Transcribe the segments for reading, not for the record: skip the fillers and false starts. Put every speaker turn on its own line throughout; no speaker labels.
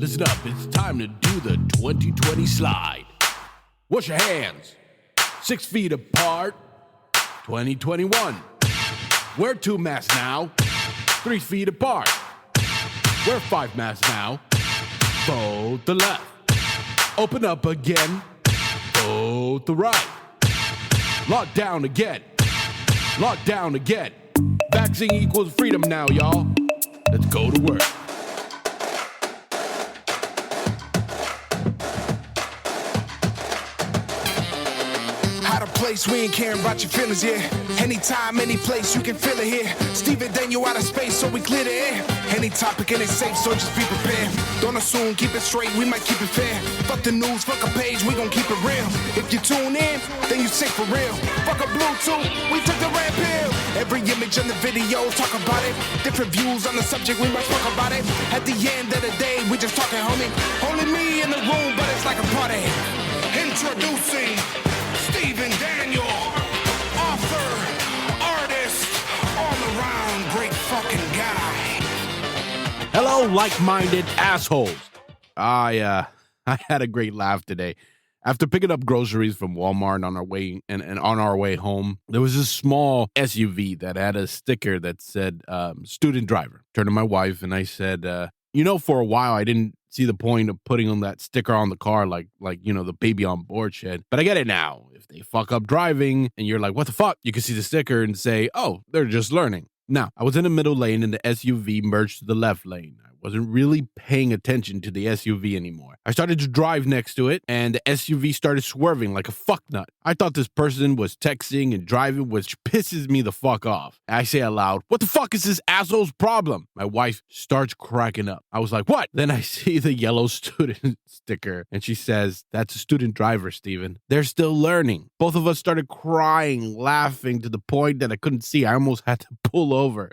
Listen up, it's time to do the 2020 slide. Wash your hands, 6 feet apart. 2021. Wear 2 masks now, 3 feet apart. Wear 5 masks now, vote the left. Open up again, vote the right. Lock down again, lock down again. Vaccine equals freedom now, y'all. Let's go to work.
Place, we ain't caring about your feelings, yeah. Anytime, any place, you can feel it here. Steven, then you out of space, so we clear the air. Any topic and it's safe, so just be prepared. Don't assume, keep it straight, we might keep it fair. Fuck the news, fuck a page, we gon' keep it real. If you tune in, then you sick for real. Fuck a Bluetooth, we took the red pill. Every image in the video, talk about it. Different views on the subject, we must talk about it. At the end of the day, we just talking, homie. Only me in the room, but it's like a party. Introducing Steven Daniel, author, artist, all-around great fucking guy.
Hello, like-minded assholes. I had a great laugh today. After picking up groceries from Walmart on our way and on our way home, there was this small SUV that had a sticker that said student driver. Turned to my wife and I said, for a while I didn't see the point of putting on that sticker on the car like the baby on board shit. But I get it now. If they fuck up driving and you're like, what the fuck? You can see the sticker and say, oh, they're just learning. Now, I was in the middle lane and the SUV merged to the left lane. I wasn't really paying attention to the SUV anymore. I started to drive next to it and the SUV started swerving like a fucknut. I thought this person was texting and driving, which pisses me the fuck off. I say aloud, what the fuck is this asshole's problem? My wife starts cracking up. I was like, what? Then I see the yellow student sticker and she says, that's a student driver, Steven. They're still learning. Both of us started crying, laughing to the point that I couldn't see. I almost had to pull over.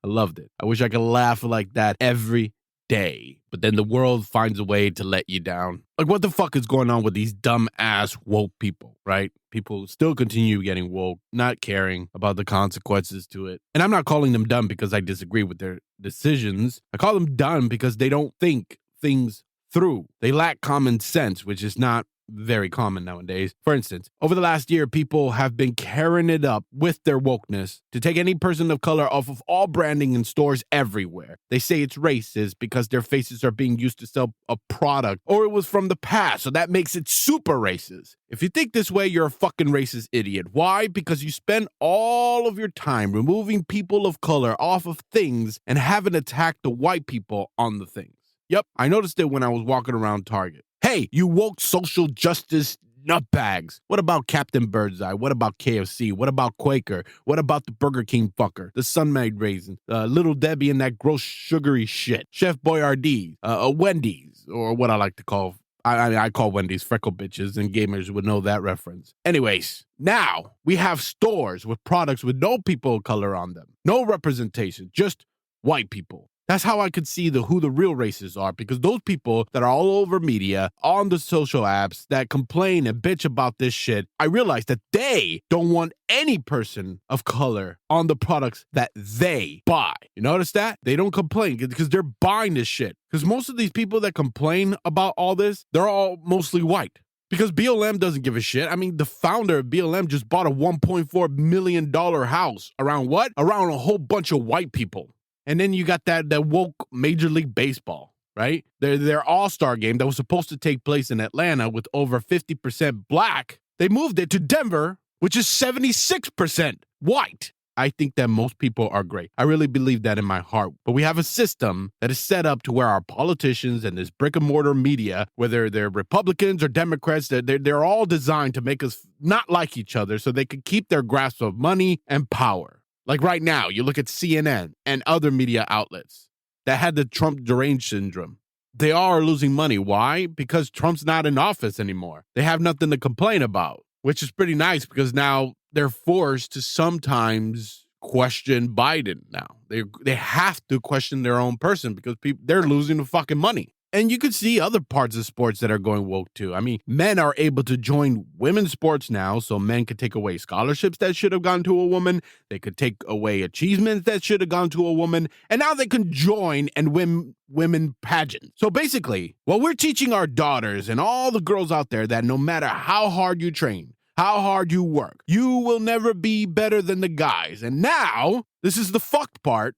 I loved it. I wish I could laugh like that every day. But then the world finds a way to let you down. Like, what the fuck is going on with these dumb ass woke people, right? People still continue getting woke, not caring about the consequences to it. And I'm not calling them dumb because I disagree with their decisions. I call them dumb because they don't think things through. They lack common sense, which is not very common nowadays. For instance, over the last year, people have been carrying it up with their wokeness to take any person of color off of all branding in stores everywhere. They say it's racist because their faces are being used to sell a product, or it was from the past, so that makes it super racist. If you think this way, you're a fucking racist idiot. Why? Because you spend all of your time removing people of color off of things and haven't attacked the white people on the things. Yep, I noticed it when I was walking around Target. Hey, you woke social justice nutbags. What about Captain Birdseye? What about KFC? What about Quaker? What about the Burger King fucker? The Sun-Made Raisin? Little Debbie and that gross sugary shit? Chef Boyardee? Wendy's? Or what I like to call, I call Wendy's freckle bitches, and gamers would know that reference. Anyways, now we have stores with products with no people of color on them. No representation, just white people. That's how I could see who the real racists are, because those people that are all over media, on the social apps, that complain and bitch about this shit, I realize that they don't want any person of color on the products that they buy. You notice that? They don't complain because they're buying this shit. Because most of these people that complain about all this, they're all mostly white. Because BLM doesn't give a shit. I mean, the founder of BLM just bought a $1.4 million house. Around what? Around a whole bunch of white people. And then you got that woke Major League Baseball, right? Their all-star game that was supposed to take place in Atlanta with over 50% black. They moved it to Denver, which is 76% white. I think that most people are great. I really believe that in my heart. But we have a system that is set up to where our politicians and this brick and mortar media, whether they're Republicans or Democrats, they're all designed to make us not like each other so they can keep their grasp of money and power. Like right now, you look at CNN and other media outlets that had the Trump deranged syndrome. They all are losing money. Why? Because Trump's not in office anymore. They have nothing to complain about, which is pretty nice because now they're forced to sometimes question Biden now. They have to question their own person because they're losing the fucking money. And you could see other parts of sports that are going woke too. I mean, men are able to join women's sports now, so men could take away scholarships that should have gone to a woman. They could take away achievements that should have gone to a woman. And now they can join and win women pageants. So basically, what we're teaching our daughters and all the girls out there that no matter how hard you train, how hard you work, you will never be better than the guys. And now, this is the fucked part,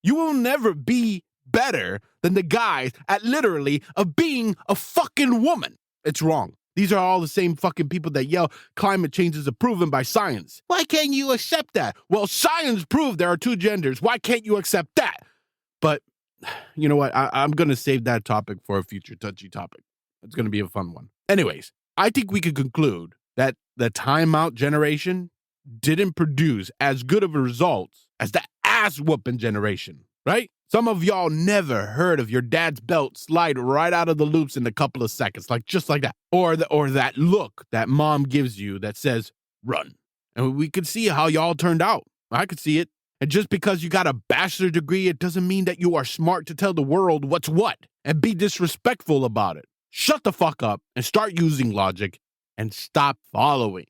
you will never be better than the guys at literally of being a fucking woman. It's wrong. These are all the same fucking people that yell climate change is proven by science. Why can't you accept that? Well, science proved there are two genders. Why can't you accept that? But you know what? I'm going to save that topic for a future touchy topic. It's going to be a fun one. Anyways, I think we could conclude that the timeout generation didn't produce as good of a results as the ass whooping generation, right? Some of y'all never heard of your dad's belt slide right out of the loops in a couple of seconds, like just like that. Or that look that mom gives you that says, run. And we could see how y'all turned out. I could see it. And just because you got a bachelor's degree, it doesn't mean that you are smart to tell the world what's what and be disrespectful about it. Shut the fuck up and start using logic and stop following.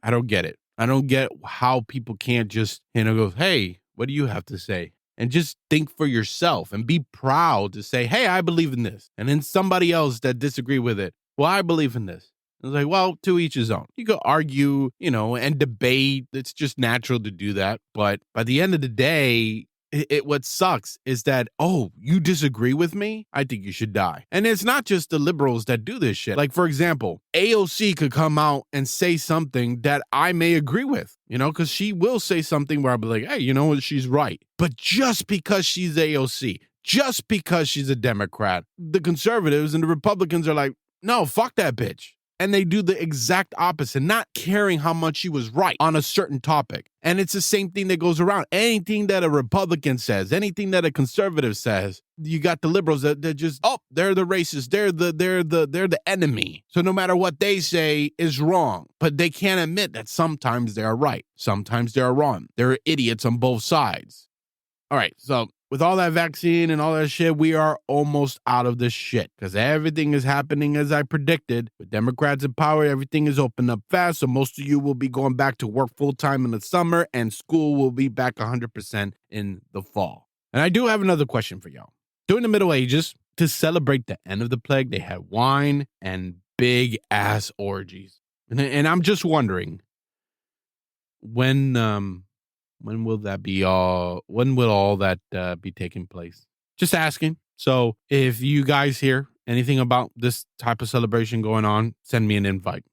I don't get it. I don't get how people can't just, go, hey, what do you have to say? And just think for yourself and be proud to say, hey, I believe in this. And then somebody else that disagree with it, well, I believe in this. It's like, well, to each his own. You could argue, and debate. It's just natural to do that. But by the end of the day, what sucks is that, oh, you disagree with me? I think you should die. And it's not just the liberals that do this shit. Like, for example, AOC could come out and say something that I may agree with, because she will say something where I'll be like, hey, you know what? She's right. But just because she's AOC, just because she's a Democrat, the conservatives and the Republicans are like, no, fuck that bitch. And they do the exact opposite, not caring how much she was right on a certain topic. And it's the same thing that goes around. Anything that a Republican says, anything that a conservative says, you got the liberals that they're just, they're the racists. They're the enemy. So no matter what they say is wrong, but they can't admit that sometimes they are right. Sometimes they are wrong. There are idiots on both sides. All right. So with all that vaccine and all that shit, we are almost out of this shit because everything is happening as I predicted. With Democrats in power, everything is opened up fast. So most of you will be going back to work full time in the summer and school will be back 100% in the fall. And I do have another question for y'all. During the Middle Ages, to celebrate the end of the plague, they had wine and big ass orgies. And I'm just wondering when will that be all? When will all that be taking place? Just asking. So if you guys hear anything about this type of celebration going on, send me an invite.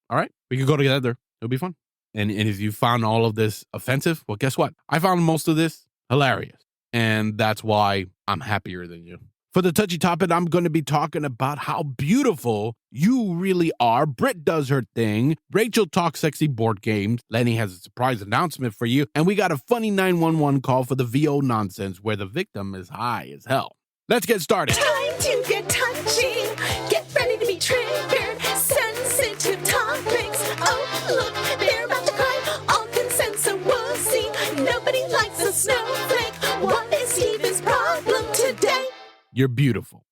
All right? We could go together. It'll be fun. And if you found all of this offensive, well, guess what? I found most of this hilarious. And that's why I'm happier than you. For the touchy topic, I'm going to be talking about how beautiful you really are. Britt does her thing. Rachael talks sexy board games. Lenny has a surprise announcement for you. And we got a funny 911 call for the VO nonsense where the victim is high as hell. Let's get started.
Time to get touchy. Get ready to be triggered. Sensitive topics. Oh, look, they're about to cry. All consent, so we'll see. Nobody likes a snowflake. What is Steven's problem today?
You're beautiful.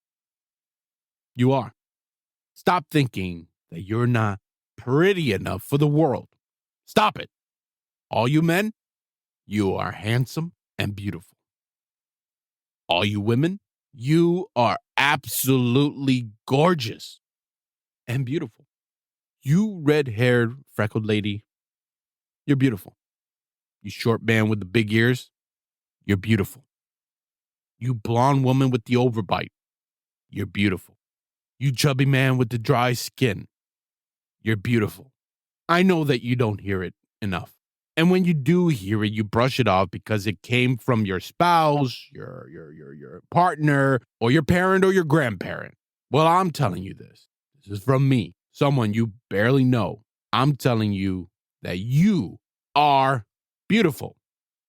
You are. Stop thinking that you're not pretty enough for the world. Stop it. All you men, you are handsome and beautiful. All you women, you are absolutely gorgeous and beautiful. You red-haired, freckled lady, you're beautiful. You short man with the big ears, you're beautiful. You blonde woman with the overbite, you're beautiful. You chubby man with the dry skin, you're beautiful. I know that you don't hear it enough. And when you do hear it, you brush it off because it came from your spouse, your partner, or your parent or your grandparent. Well, I'm telling you this. This is from me, someone you barely know. I'm telling you that you are beautiful.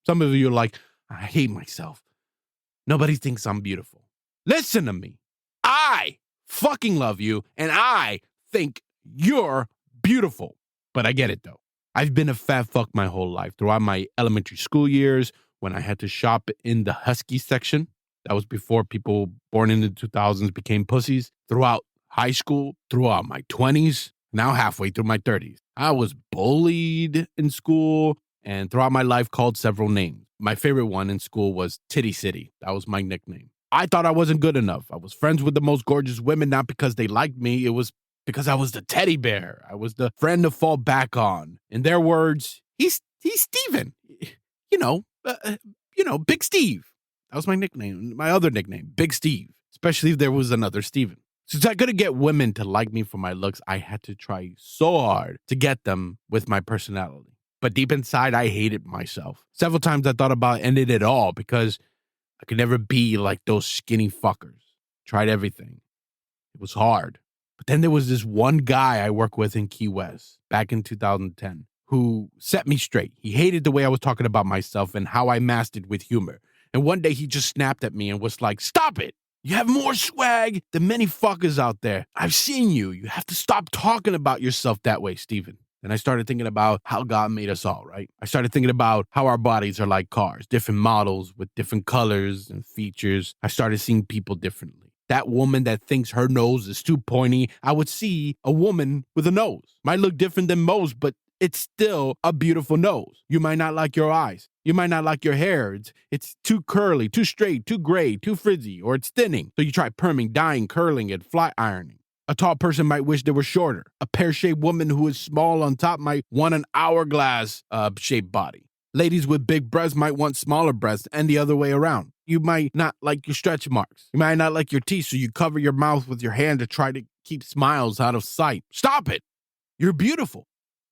Some of you are like, I hate myself. Nobody thinks I'm beautiful. Listen to me. I fucking love you, and I think you're beautiful. But I get it, though. I've been a fat fuck my whole life. Throughout my elementary school years, when I had to shop in the Husky section That was before people born in the 2000s became pussies. Throughout high school, throughout my 20s, now halfway through my 30s. I was bullied in school and throughout my life called several names. My favorite one in school was Titty City. That was my nickname. I thought I wasn't good enough. I was friends with the most gorgeous women, not because they liked me. It was because I was the teddy bear. I was the friend to fall back on. In their words, he's Steven. Big Steve. That was my nickname. My other nickname, Big Steve. Especially if there was another Steven. Since I couldn't get women to like me for my looks, I had to try so hard to get them with my personality. But deep inside, I hated myself. Several times I thought about ending it all because I could never be like those skinny fuckers. Tried everything. It was hard. But then there was this one guy I worked with in Key West back in 2010 who set me straight. He hated the way I was talking about myself and how I masked it with humor. And one day he just snapped at me and was like, "Stop it. You have more swag than many fuckers out there. I've seen you. You have to stop talking about yourself that way, Steven." And I started thinking about how God made us all, right? I started thinking about how our bodies are like cars, different models with different colors and features. I started seeing people differently. That woman that thinks her nose is too pointy, I would see a woman with a nose. Might look different than most, but it's still a beautiful nose. You might not like your eyes. You might not like your hair. It's too curly, too straight, too gray, too frizzy, or it's thinning. So you try perming, dyeing, curling, and flat ironing. A tall person might wish they were shorter. A pear-shaped woman who is small on top might want an hourglass-shaped body. Ladies with big breasts might want smaller breasts and the other way around. You might not like your stretch marks. You might not like your teeth, so you cover your mouth with your hand to try to keep smiles out of sight. Stop it. You're beautiful.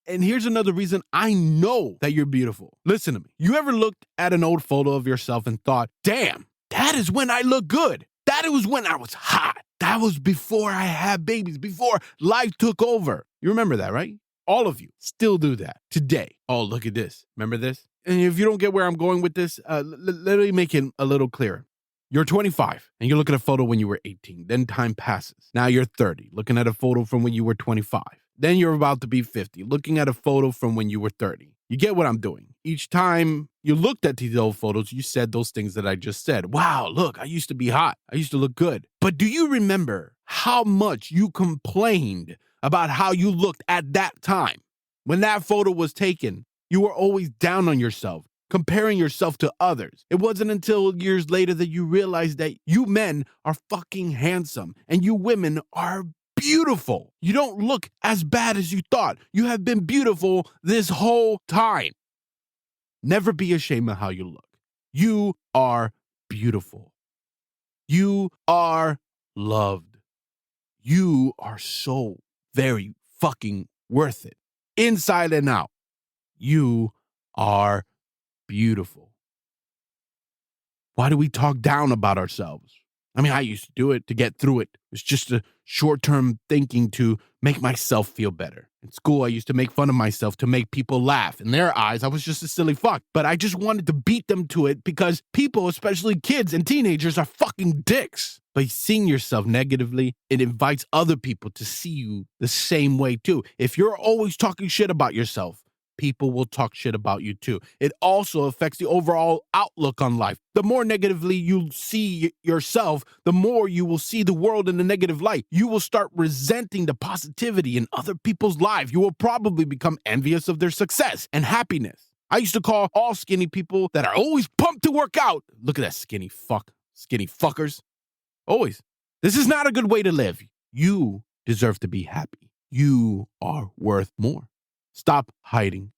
And here's another reason I know that you're beautiful. Listen to me. You ever looked at an old photo of yourself and thought, "Damn, that is when I look good. That was when I was hot. That was before I had babies, before life took over." You remember that, right? All of you still do that today. Oh, look at this. Remember this? And if you don't get where I'm going with this, let me make it a little clearer. You're 25 and you look at a photo when you were 18. Then time passes. Now you're 30, looking at a photo from when you were 25. Then you're about to be 50, looking at a photo from when you were 30. You get what I'm doing. Each time you looked at these old photos, you said those things that I just said. Wow, look, I used to be hot. I used to look good. But do you remember how much you complained about how you looked at that time? When that photo was taken, you were always down on yourself, comparing yourself to others. It wasn't until years later that you realized that you men are fucking handsome and you women are beautiful. You don't look as bad as you thought. You have been beautiful this whole time. Never be ashamed of how you look. You are beautiful. You are loved. You are so very fucking worth it. Inside and out. You are beautiful. Why do we talk down about ourselves? I mean, I used to do it to get through it. It's just a short-term thinking to make myself feel better. In school, I used to make fun of myself to make people laugh. In their eyes, I was just a silly fuck. But I just wanted to beat them to it because people, especially kids and teenagers, are fucking dicks. By seeing yourself negatively, it invites other people to see you the same way too. If you're always talking shit about yourself, people will talk shit about you too. It also affects the overall outlook on life. The more negatively you see yourself, the more you will see the world in a negative light. You will start resenting the positivity in other people's lives. You will probably become envious of their success and happiness. I used to call all skinny people that are always pumped to work out. Look at that skinny fuckers. Always. This is not a good way to live. You deserve to be happy. You are worth more. Stop hiding.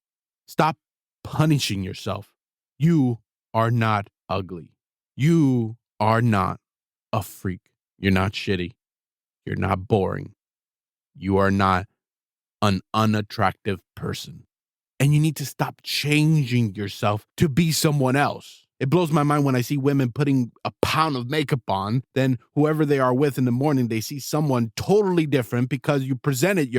Stop punishing yourself. You are not ugly. You are not a freak. You're not shitty. You're not boring. You are not an unattractive person. And you need to stop changing yourself to be someone else. It blows my mind when I see women putting a pound of makeup on, then whoever they are with in the morning, they see someone totally different because you presented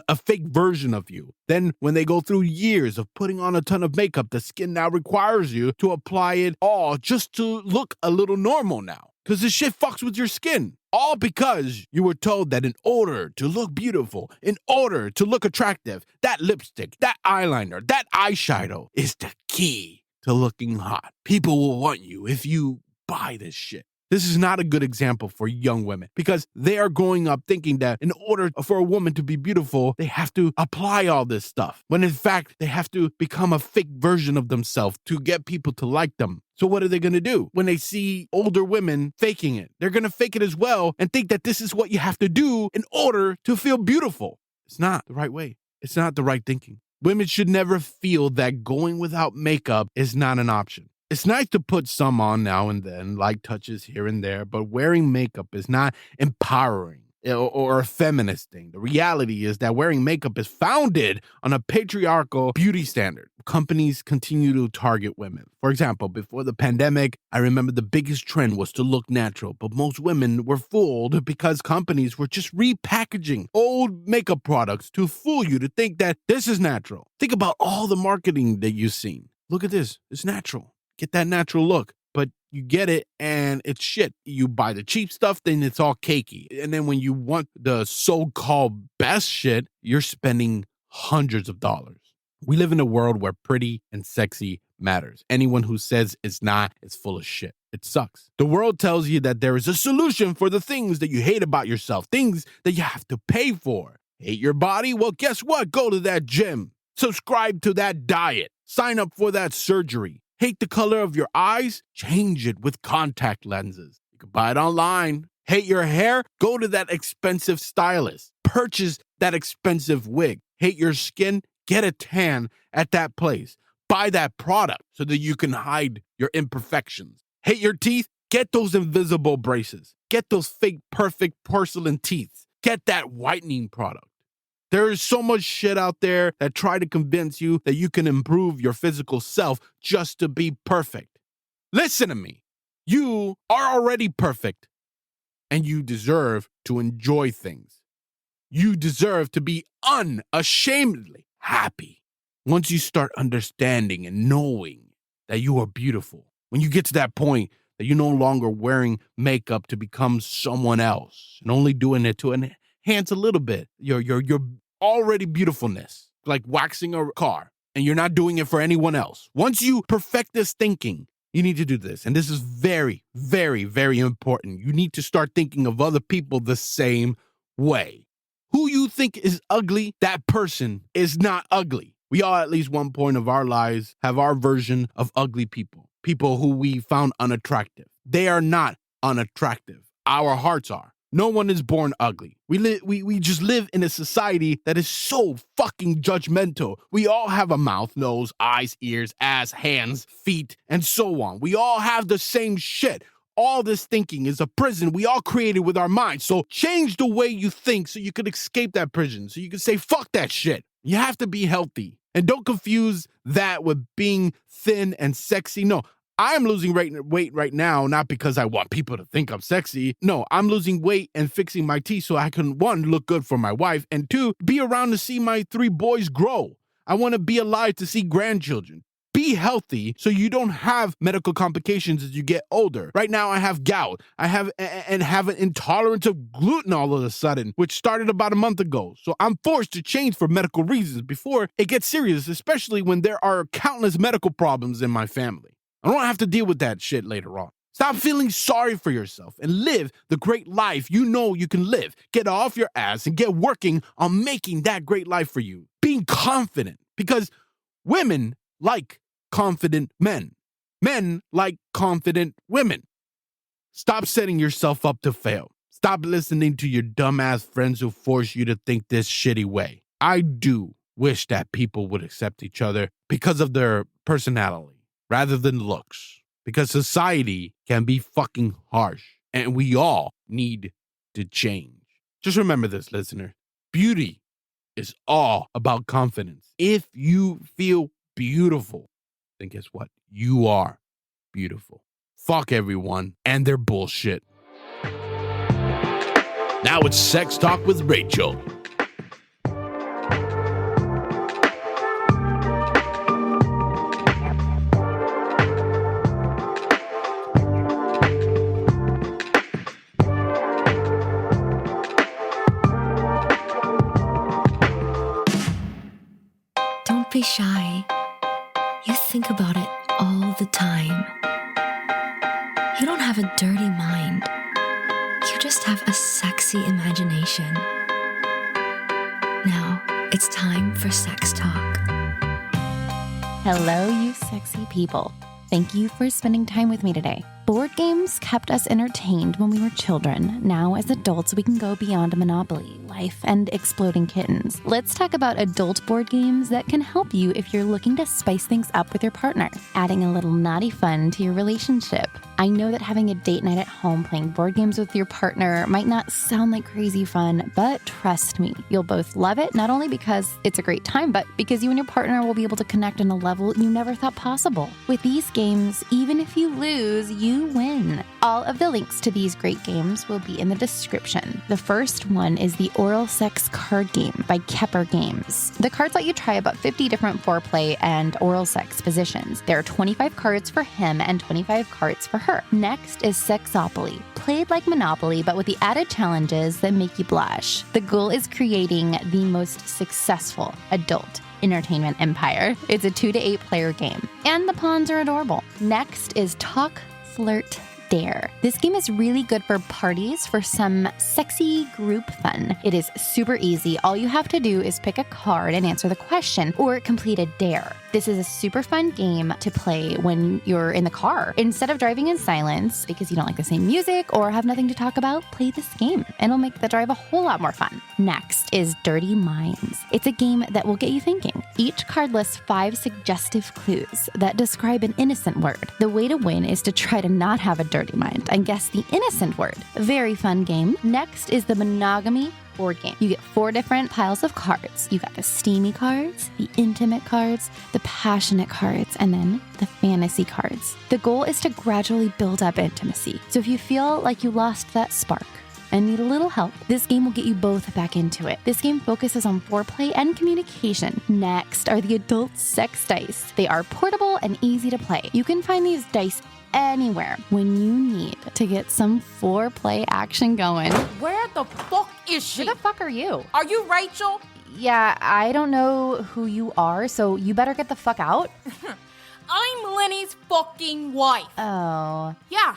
a fake version of you. Then when they go through years of putting on a ton of makeup, the skin now requires you to apply it all just to look a little normal now. Because this shit fucks with your skin. All because you were told that in order to look beautiful, in order to look attractive, that lipstick, that eyeliner, that eyeshadow is the key to looking hot. People will want you if you buy this shit. This is not a good example for young women because they are growing up thinking that in order for a woman to be beautiful, they have to apply all this stuff. When in fact, they have to become a fake version of themselves to get people to like them. So what are they going to do when they see older women faking it? They're going to fake it as well and think that this is what you have to do in order to feel beautiful. It's not the right way. It's not the right thinking. Women should never feel that going without makeup is not an option. It's nice to put some on now and then, like touches here and there, but wearing makeup is not empowering or a feminist thing. The reality is that wearing makeup is founded on a patriarchal beauty standard. Companies continue to target women. For example, before the pandemic, I remember the biggest trend was to look natural, but most women were fooled because companies were just repackaging old makeup products to fool you to think that this is natural. Think about all the marketing that you've seen. Look at this. It's natural. Get that natural look. But you get it and it's shit. You buy the cheap stuff, then it's all cakey. And then when you want the so-called best shit, you're spending hundreds of dollars. We live in a world where pretty and sexy matters. Anyone who says it's not is full of shit. It sucks. The world tells you that there is a solution for the things that you hate about yourself, things that you have to pay for. Hate your body? Well, guess what? Go to that gym. Subscribe to that diet. Sign up for that surgery. Hate the color of your eyes? Change it with contact lenses. You can buy it online. Hate your hair? Go to that expensive stylist. Purchase that expensive wig. Hate your skin? Get a tan at that place. Buy that product so that you can hide your imperfections. Hate your teeth? Get those invisible braces. Get those fake perfect porcelain teeth. Get that whitening product. There is so much shit out there that try to convince you that you can improve your physical self just to be perfect. Listen to me. You are already perfect, and you deserve to enjoy things. You deserve to be unashamedly happy. Once you start understanding and knowing that you are beautiful, when you get to that point that you're no longer wearing makeup to become someone else and only doing it to enhance a little bit your already beautifulness, like waxing a car, and you're not doing it for anyone else. Once you perfect this thinking, you need to do this. And this is very, very, very important. You need to start thinking of other people the same way. Who you think is ugly, that person is not ugly. We all, at least one point of our lives, have our version of ugly people. People who we found unattractive. They are not unattractive. Our hearts are. No one is born ugly. We just live in a society that is so fucking judgmental. We all have a mouth, nose, eyes, ears, ass, hands, feet, and so on. We all have the same shit. All this thinking is a prison we all created with our minds. So change the way you think so you can escape that prison. So you can say, fuck that shit. You have to be healthy. And don't confuse that with being thin and sexy. No, I'm losing weight right now, not because I want people to think I'm sexy. No, I'm losing weight and fixing my teeth so I can, one, look good for my wife, and two, be around to see my 3 boys grow. I want to be alive to see grandchildren. Be healthy so you don't have medical complications as you get older. Right now, I have gout. I have an intolerance of gluten all of a sudden, which started about a month ago. So I'm forced to change for medical reasons before it gets serious, especially when there are countless medical problems in my family. I don't have to deal with that shit later on. Stop feeling sorry for yourself and live the great life you know you can live. Get off your ass and get working on making that great life for you. Being confident, because women like confident men. Men like confident women. Stop setting yourself up to fail. Stop listening to your dumbass friends who force you to think this shitty way. I do wish that people would accept each other because of their personality rather than looks. Because society can be fucking harsh and we all need to change. Just remember this, listener. Beauty is all about confidence. If you feel beautiful, then guess what? You are beautiful. Fuck everyone and their bullshit. Now it's Sex Talk with Rachael.
Don't be shy. You think about it all the time. You don't have a dirty mind. just have a sexy imagination. Now, it's time for sex talk.
Hello, you sexy people. Thank you for spending time with me today. Board games kept us entertained when we were children. Now, as adults, we can go beyond Monopoly, life, and exploding kittens. Let's talk about adult board games that can help you if you're looking to spice things up with your partner, adding a little naughty fun to your relationship. I know that having a date night at home playing board games with your partner might not sound like crazy fun, but trust me, you'll both love it, not only because it's a great time, but because you and your partner will be able to connect on a level you never thought possible. With these games, even if you lose, you win. All of the links to these great games will be in the description. The first one is the Oral Sex Card Game by Kepper Games. The cards let you try about 50 different foreplay and oral sex positions. There are 25 cards for him and 25 cards for her. Next is Sexopoly, played like Monopoly but with the added challenges that make you blush. The goal is creating the most successful adult entertainment empire. It's a 2 to 8 player game, and the pawns are adorable. Next is Talk, Flirt, Dare. This game is really good for parties for some sexy group fun. It is super easy. All you have to do is pick a card and answer the question or complete a dare. This is a super fun game to play when you're in the car. Instead of driving in silence because you don't like the same music or have nothing to talk about, play this game and it'll make the drive a whole lot more fun. Next is Dirty Minds. It's a game that will get you thinking. Each card lists 5 suggestive clues that describe an innocent word. The way to win is to try to not have a dirty mind and guess the innocent word. Very fun game. Next is the Monogoamy board game. You get 4 different piles of cards. You got the steamy cards, the intimate cards, the passionate cards, and then the fantasy cards. The goal is to gradually build up intimacy. So if you feel like you lost that spark and need a little help, this game will get you both back into it. This game focuses on foreplay and communication. Next are the adult sex dice. They are portable and easy to play. You can find these dice anywhere when you need to get some foreplay action going.
Where the fuck is she?
Who the fuck are you?
Are you Rachael?
Yeah, I don't know who you are, so you better get the fuck out.
I'm Lenny's fucking wife.
Oh.
Yeah.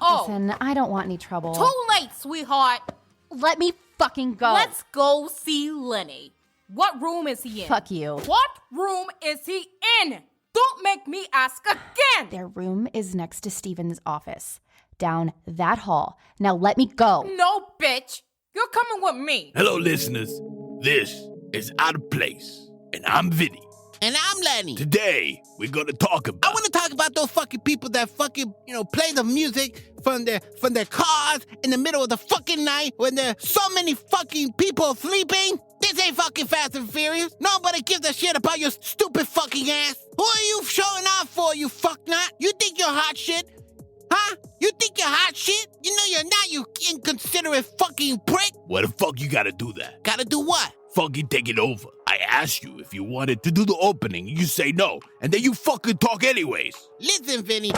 Oh.
Listen, I don't want any trouble.
Too late, sweetheart.
Let me fucking go.
Let's go see Lenny. What room is he in?
Fuck you.
What room is he in? Don't make me ask again.
Their room is next to Steven's office. Down that hall. Now let me go.
No, bitch. You're coming with me.
Hello, listeners. This is Out of Place, and I'm Vinny.
And I'm Lenny.
Today, we're gonna talk about...
I want to talk about those fucking people that fucking, play the music from their cars in the middle of the fucking night when there's so many fucking people sleeping. This ain't fucking Fast and Furious. Nobody gives a shit about your stupid fucking ass. Who are you showing off for, you fucknut? You think you're hot shit? Huh? You think you're hot shit? You know you're not, you inconsiderate fucking prick.
What the fuck you gotta do that?
Gotta do what?
Fucking take it over. I asked you if you wanted to do the opening, and you say no, and then you fucking talk anyways.
Listen, Vinny.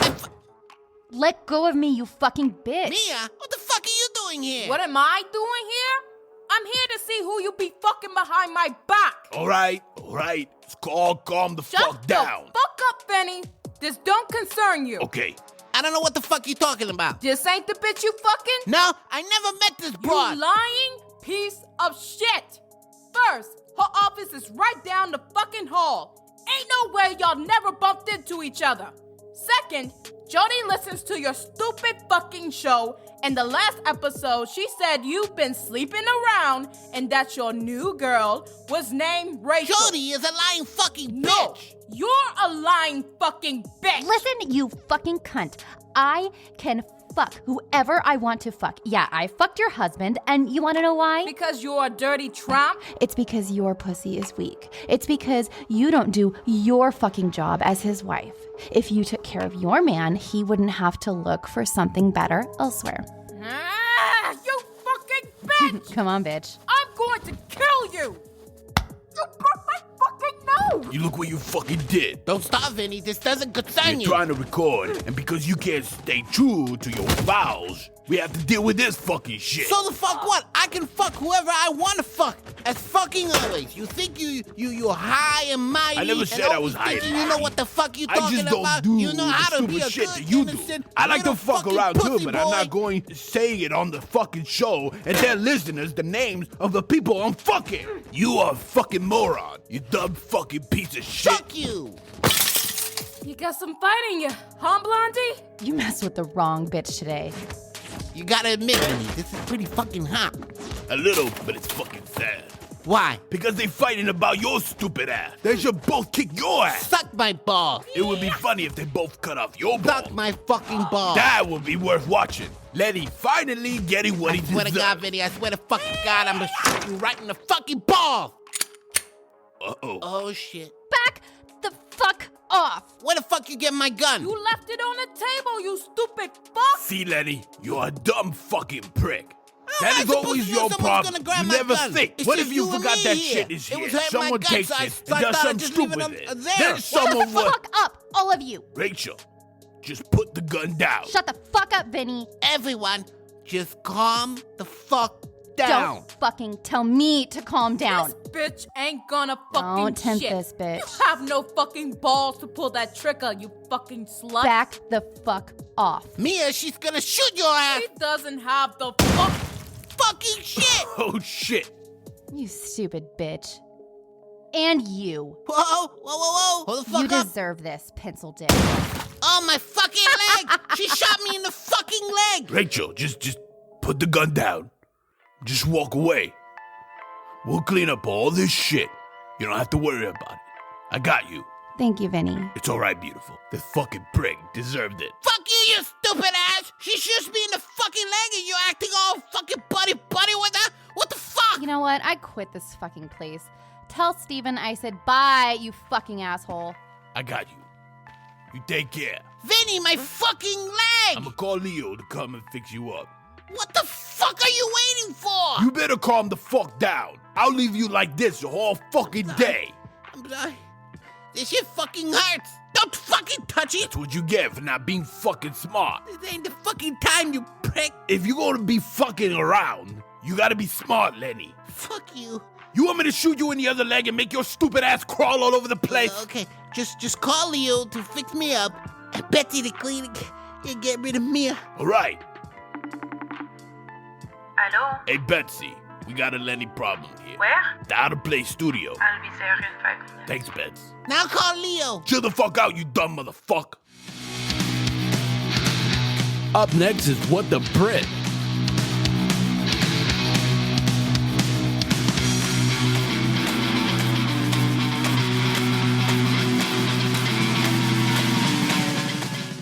Let go of me, you fucking bitch.
Mia, what the fuck are you doing here?
What am I doing here? I'm here to see who you be fucking behind my back.
All right. Let's all calm the fuck down.
Shut the fuck up, Benny. This don't concern you.
Okay.
I don't know what the fuck you're talking about.
This ain't the bitch you fucking?
No, I never met this broad.
You lying piece of shit. First, her office is right down the fucking hall. Ain't no way y'all never bumped into each other. Second, Jody listens to your stupid fucking show. In the last episode, she said you've been sleeping around and that your new girl was named Rachael.
Jody is a lying fucking bitch.
No, you're a lying fucking bitch.
Listen, you fucking cunt. I can fuck whoever I want to fuck. Yeah, I fucked your husband, and you want to know why?
Because you're a dirty tramp?
It's because your pussy is weak. It's because you don't do your fucking job as his wife. If you took care of your man, he wouldn't have to look for something better elsewhere.
You fucking bitch!
Come on, bitch.
I'm going to kill you! You broke my fucking nose!
You look what you fucking did.
Don't stop, Vinny. This doesn't concern
You're
you.
trying to record, and because you can't stay true to your vows, we have to deal with this fucking shit.
So the fuck what? I can fuck whoever I want to fuck. As fucking always, you think you're high and mighty.
I never said I was high and
thinking you know what the fuck you
I
talking
just don't
about.
do
You know how
the
to be
stupid
a
shit
good,
that you do.
innocent,
I like to
little
fuck
fucking
around too,
pussy
but I'm
boy.
not going to say it on the fucking show and tell listeners the names of the people I'm fucking. You are a fucking moron. You dumb fucking piece of shit.
Fuck you.
You got some fight in you, huh, Blondie?
You messed with the wrong bitch today.
You gotta admit, Vinny, this is pretty fucking hot.
A little, but it's fucking sad.
Why?
Because they fighting about your stupid ass. They should both kick your ass.
Suck my balls.
It would be funny if they both cut off your balls.
Suck my fucking balls.
That would be worth watching. Lenny finally getting what he
I swear
deserves.
to God, Vinny, I swear to fucking God, I'm gonna shoot you right in the fucking balls.
Uh-oh.
Oh, shit.
Back the fuck off.
Where the fuck you get my gun?
You left it on the table, you stupid fuck!
See, Lenny, you're a dumb fucking prick.
How
That
am I
is
supposed
always
to know
your
someone's
problem.
gonna grab
You
my
never
gun?
think.
It's
What
just
if you
you and
forgot
me
that
here.
shit is
It
here?
was hurting my
Someone
guts,
takes
so I
it and
thought
does
I'd
something
just leave
stupid
it
with
on-
it.
there.
Then
Shut
someone would...
Fuck up, all of you.
Rachel, just put the gun down.
Shut the fuck up, Vinny.
Everyone, just calm the fuck down.
Don't fucking tell me to calm down.
This bitch ain't gonna fucking
Don't tempt
shit.
this bitch.
You have no fucking balls to pull that trigger, you fucking slut.
Back the fuck off.
Mia, she's gonna shoot your ass.
She doesn't have the
Fucking shit.
Oh, shit.
You stupid bitch. And you.
Whoa, whoa, whoa, whoa. Hold the fuck
You
up.
deserve this, pencil dick.
Oh, my fucking leg. She shot me in the fucking leg.
Rachel, just put the gun down. Just walk away. We'll clean up all this shit. You don't have to worry about it. I got you.
Thank you, Vinny.
It's all right, beautiful. This fucking prick deserved it.
Fuck you, you stupid ass. She shoots me in the fucking leg and you're acting all fucking buddy with her? What the fuck?
You know what? I quit this fucking place. Tell Steven I said bye, you fucking asshole.
I got you. You take care.
Vinny, my fucking leg.
I'm gonna call Leo to come and fix you up.
What the fuck are you waiting for?
You better calm the fuck down. I'll leave you like this the whole fucking day.
I'm sorry. This shit fucking hurts. Don't fucking touch it.
That's what you get for not being fucking smart.
This ain't the fucking time, you prick.
If you're gonna be fucking around, you gotta be smart, Lenny.
Fuck you.
You want me to shoot you in the other leg and make your stupid ass crawl all over the place?
Okay, just call Leo to fix me up and Betsy to clean it and get rid of Mia.
All right.
Allô?
Hey, Betsy, we got a Lenny problem here.
Where?
The Out of Place studio.
I'll be there in 5 minutes.
Thanks, Bets.
Now call Leo.
Chill the fuck out, you dumb motherfucker. Up next is What the Britt.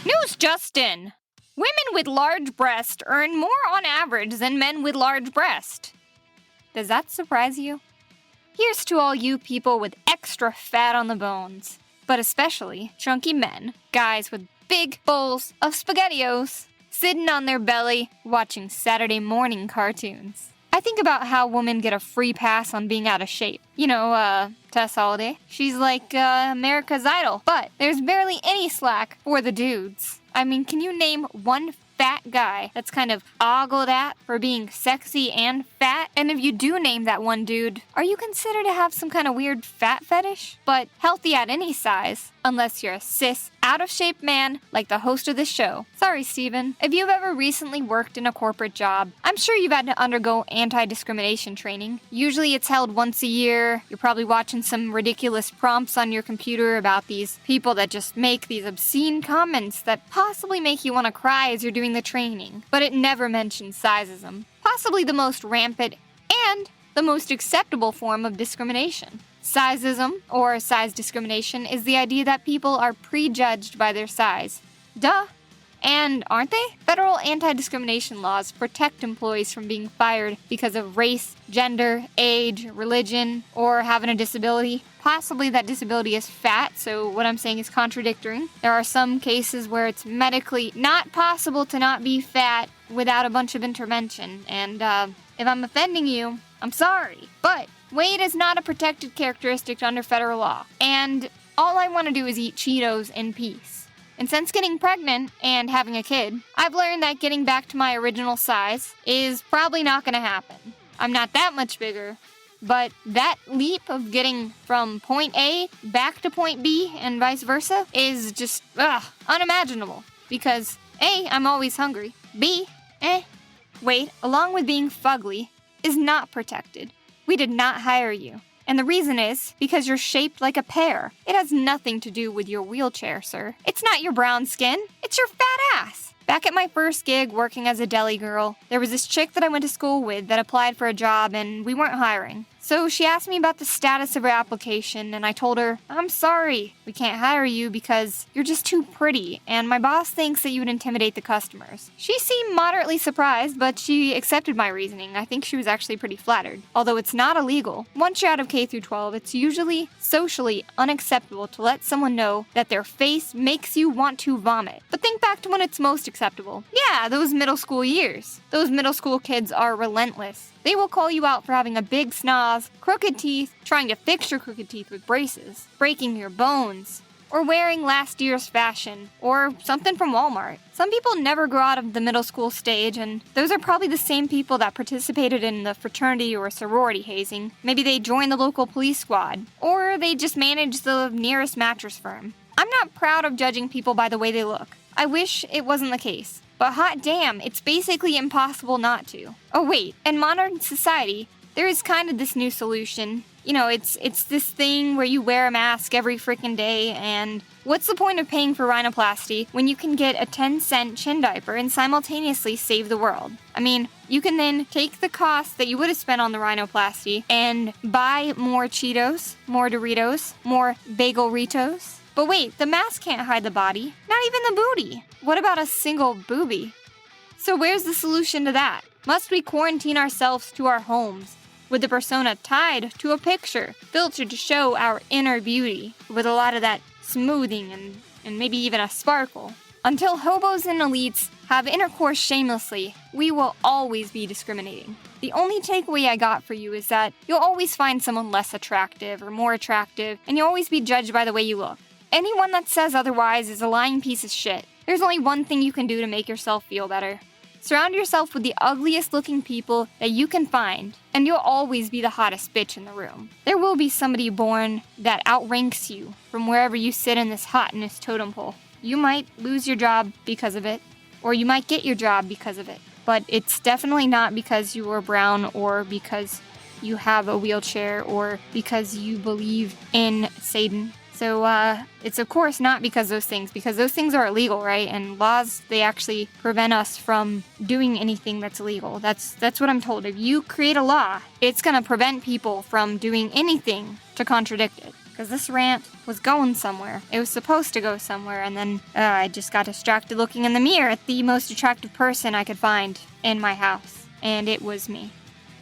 News just in. Women with large breasts earn more on average than men with large breasts. Does that surprise you? Here's to all you people with extra fat on the bones, but especially chunky men, guys with big bowls of SpaghettiOs, sitting on their belly watching Saturday morning cartoons. I think about how women get a free pass on being out of shape. You know, Tess Holiday. She's like America's Idol, but there's barely any slack for the dudes. I mean, can you name one fat guy that's kind of ogled at for being sexy and fat? And if you do name that one dude, are you considered to have some kind of weird fat fetish? But healthy at any size, unless you're a cis, out-of-shape man like the host of this show. Sorry, Steven. If you've ever recently worked in a corporate job, I'm sure you've had to undergo anti-discrimination training. Usually it's held once a year. You're probably watching some ridiculous prompts on your computer about these people that just make these obscene comments that possibly make you want to cry as you're doing the training. But it never mentions sizeism. Possibly the most rampant and the most acceptable form of discrimination. Sizeism, or size discrimination, is the idea that people are prejudged by their size. Duh. And aren't they? Federal anti-discrimination laws protect employees from being fired because of race, gender, age, religion, or having a disability. Possibly that disability is fat, so what I'm saying is contradictory. There are some cases where it's medically not possible to not be fat without a bunch of intervention, and if I'm offending you, I'm sorry. But weight is not a protected characteristic under federal law, and all I want to do is eat Cheetos in peace. And since getting pregnant and having a kid, I've learned that getting back to my original size is probably not going to happen. I'm not that much bigger, But that leap of getting from point A back to point B and vice versa is just, unimaginable. Because A, I'm always hungry. B, wait, along with being fugly, is not protected. We did not hire you. And the reason is because you're shaped like a pear. It has nothing to do with your wheelchair, sir. It's not your brown skin. It's your fat ass. Back at my first gig working as a deli girl, there was this chick that I went to school with that applied for a job and we weren't hiring. So she asked me about the status of her application and I told her, I'm sorry, we can't hire you because you're just too pretty and my boss thinks that you would intimidate the customers. She seemed moderately surprised, but she accepted my reasoning. I think she was actually pretty flattered. Although it's not illegal, once you're out of K through 12, it's usually socially unacceptable to let someone know that their face makes you want to vomit. But think back to when it's most acceptable. Yeah, those middle school years. Those middle school kids are relentless. They will call you out for having a big snoz, crooked teeth, trying to fix your crooked teeth with braces, breaking your bones, or wearing last year's fashion, or something from Walmart. Some people never grow out of the middle school stage, and those are probably the same people that participated in the fraternity or sorority hazing. Maybe they joined the local police squad, or they just managed the nearest mattress firm. I'm not proud of judging people by the way they look. I wish it wasn't the case. But hot damn, it's basically impossible not to. Oh wait, in modern society, there is kind of this new solution. You know, it's this thing where you wear a mask every freaking day, and what's the point of paying for rhinoplasty when you can get a 10-cent chin diaper and simultaneously save the world? I mean, you can then take the cost that you would have spent on the rhinoplasty and buy more Cheetos, more Doritos, more Bagel-ritos. But wait, the mask can't hide the body, not even the booty. What about a single boobie? So where's the solution to that? Must we quarantine ourselves to our homes, with the persona tied to a picture, filtered to show our inner beauty, with a lot of that smoothing and maybe even a sparkle? Until hobos and elites have intercourse shamelessly, we will always be discriminating. The only takeaway I got for you is that you'll always find someone less attractive or more attractive, and you'll always be judged by the way you look. Anyone that says otherwise is a lying piece of shit. There's only one thing you can do to make yourself feel better. Surround yourself with the ugliest looking people that you can find, and you'll always be the hottest bitch in the room. There will be somebody born that outranks you from wherever you sit in this hotness totem pole. You might lose your job because of it, or you might get your job because of it. But it's definitely not because you are brown, or because you have a wheelchair, or because you believe in Satan. So, it's of course not because those things are illegal, right? And laws, they actually prevent us from doing anything that's illegal. That's what I'm told. If you create a law, it's gonna prevent people from doing anything to contradict it. Because this rant was going somewhere. It was supposed to go somewhere, and then I just got distracted looking in the mirror at the most attractive person I could find in my house. And it was me.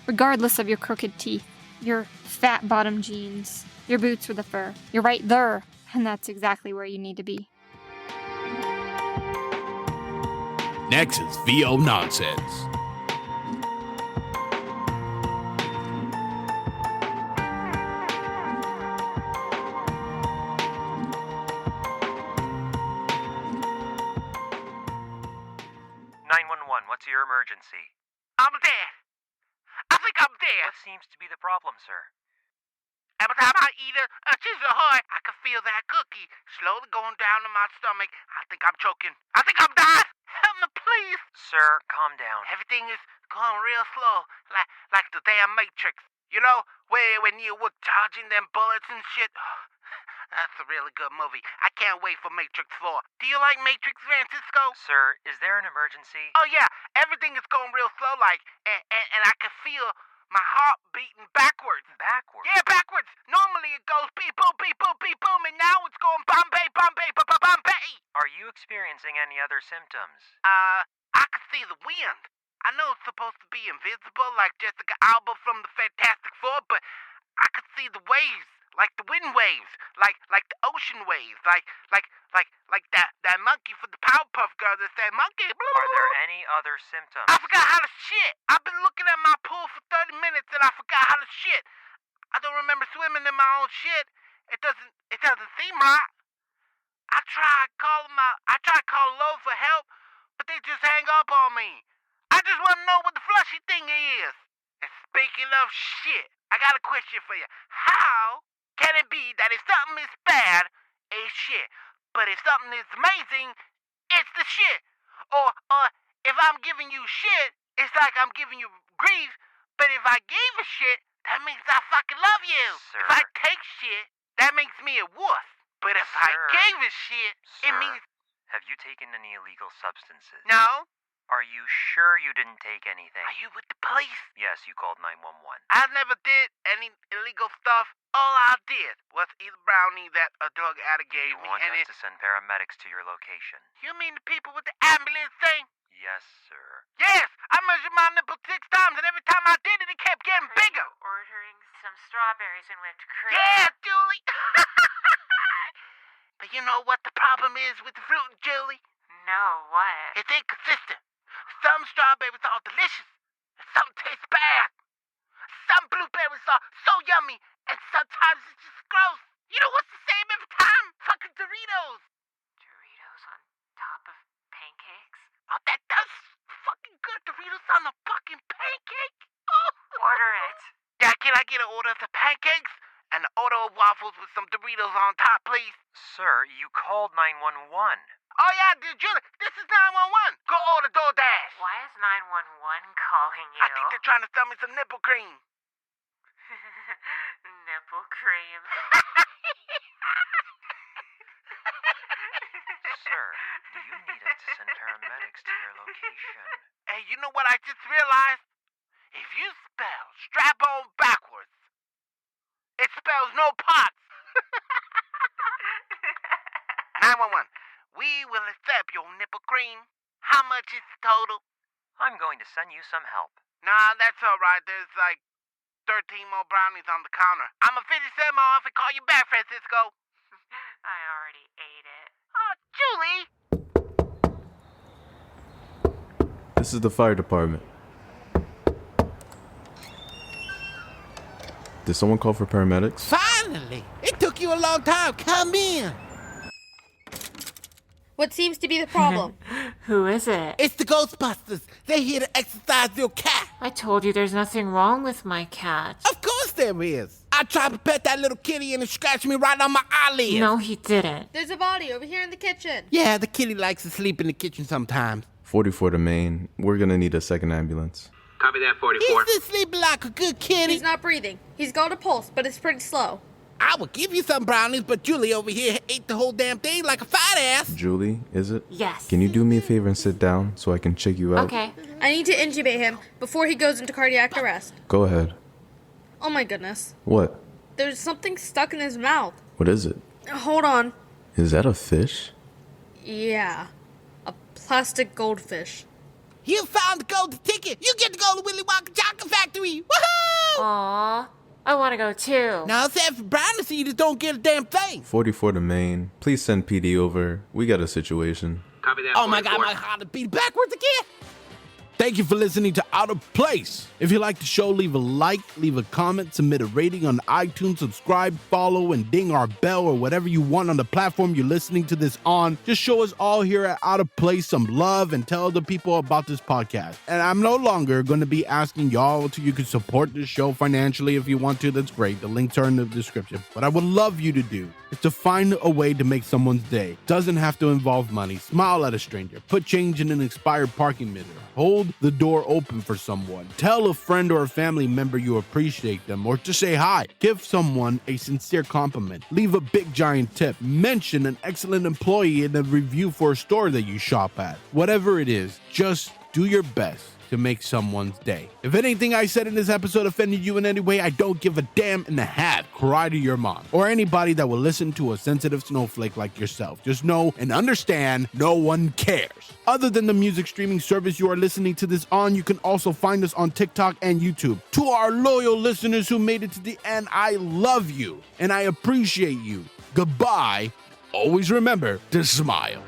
Regardless of your crooked teeth, your fat bottom jeans, your boots with the fur. You're right there, and that's exactly where you need to be.
Next is VO Nonsense.
What's your emergency?
I'm dead. I think I'm dead.
What seems to be the problem, sir?
Every time I eat a cheese ahoy, I can feel that cookie slowly going down in my stomach. I think I'm choking. I think I'm dying. Help me, please.
Sir, calm down.
Everything is going real slow, like the damn Matrix. You know, where when you were charging them bullets and shit. That's a really good movie. I can't wait for Matrix 4. Do you like Matrix, Francisco?
Sir, is there an emergency?
Oh yeah, everything is going real slow, and I can feel my heart beating backwards.
Backwards?
Yeah, backwards. Normally it goes beep boom, beep boom, beep boom, and now it's going Bombay, Bombay, Bombay.
Are you experiencing any other symptoms?
I can see the wind. I know it's supposed to be invisible, like Jessica Alba from the Fantastic Four, but I could see the waves. Like the wind waves, like the ocean waves, like that monkey for the Powerpuff Girl that said monkey. Blah, blah, blah.
Are there any other symptoms?
I forgot how to shit. I've been looking at my pool for 30 minutes and I forgot how to shit. I don't remember swimming in my own shit. It doesn't seem right. I tried calling low for help, but they just hang up on me. I just want to know what the flushy thing is. And speaking of shit, I got a question for you. How can it be that if something is bad, it's shit, but if something is amazing, it's the shit? Or if I'm giving you shit, it's like I'm giving you grief, but if I gave a shit, that means I fucking love you.
Sir.
If I take shit, that makes me a wuss. But if I
Sir.
gave a shit, it
Sir,
means...
have you taken any illegal substances?
No.
Are you sure you didn't take anything?
Are you with the police?
Yes, you called 911.
I never did any illegal stuff. All I did was eat a brownie that a drug addict
Do
gave
you
me.
want
And
us to send paramedics to your location?
You mean the people with the ambulance thing?
Yes, sir.
Yes, I measured my nipple 6 times, and every time I did it, it kept getting bigger.
Ordering some strawberries and whipped cream.
Yeah, Julie. But you know what the problem is with the fruit, Julie?
No, what?
It's inconsistent. Some strawberries are delicious, and some taste bad. Some blueberries are so yummy, and sometimes it's just gross. You know what's the same every time? Fucking Doritos.
Doritos on top of pancakes?
Oh, that does fucking good. Doritos on a fucking pancake. Oh.
Order it.
Yeah, can I get an order of the pancakes and an order of waffles with some Doritos on top, please?
Sir, you called 911.
Oh, yeah, Julie, this is 911. Go order DoorDash.
Why is 911 calling you?
I think they're trying to sell me some nipple cream.
Nipple cream.
Sir, do you need us to send paramedics to your location?
Hey, you know what I just realized? If you spell strap-on backwards, it spells no pots. 911, we will accept your nipple cream. How much is the total?
I'm going to send you some help.
Nah, that's all right. There's like 13 more brownies on the counter. I'm gonna finish them off and call you back, Francisco.
I already ate it.
Oh, Julie!
This is the fire department. Did someone call for paramedics?
Finally! It took you a long time. Come in.
What seems to be the problem?
Who is it?
It's the Ghostbusters. They're here to exercise your cat.
I told you there's nothing wrong with my cat.
Of course there is. I tried to pet that little kitty and it scratched me right on my eyelid.
No, he didn't.
There's a body over here in the kitchen.
Yeah, the kitty likes to sleep in the kitchen sometimes.
44 to Maine. We're gonna need a second ambulance.
Copy that, 44.
He's just sleeping like a good kitty.
He's not breathing. He's got a pulse, but it's pretty slow.
I would give you some brownies, but Julie over here ate the whole damn thing like a fat ass.
Julie, is it?
Yes.
Can you do me a favor and sit down so I can check you out?
Okay.
I need to intubate him before he goes into cardiac arrest.
Go ahead.
Oh my goodness.
What?
There's something stuck in his mouth.
What is it?
Hold on.
Is that a fish?
Yeah. A plastic goldfish.
You found the golden ticket. You get to go to Willy Wonka Chocolate Factory. Woohoo!
Aw, I want to go too.
Now, except for brownies, so you just don't get a damn thing.
44 to Maine. Please send PD over. We got a situation.
Copy that,
Oh
44.
my God, my heart to beat backwards again.
Thank you for listening to Out of Place. If you like the show, leave a like, leave a comment, submit a rating on iTunes, subscribe, follow, and ding our bell or whatever you want on the platform you're listening to this on. Just show us all here at Out of Place some love and tell other people about this podcast. And I'm no longer going to be asking y'all to you can support this show financially if you want to. That's great. The links are in the description. What I would love you to do is to find a way to make someone's day. Doesn't have to involve money. Smile at a stranger. Put change in an expired parking meter. Hold the door open for someone. Tell a friend or a family member you appreciate them, or just say hi. Give someone a sincere compliment. Leave a big giant tip. Mention an excellent employee in a review for a store that you shop at. Whatever it is, just do your best to make someone's day. If anything I said in this episode offended you in any way, I don't give a damn in the hat. Cry to your mom or anybody that will listen to a sensitive snowflake like yourself. Just know and understand no one cares. Other than the music streaming service you are listening to this on, you can also find us on TikTok and YouTube. To our loyal listeners who made it to the end, I love you and I appreciate you. Goodbye. Always remember to smile.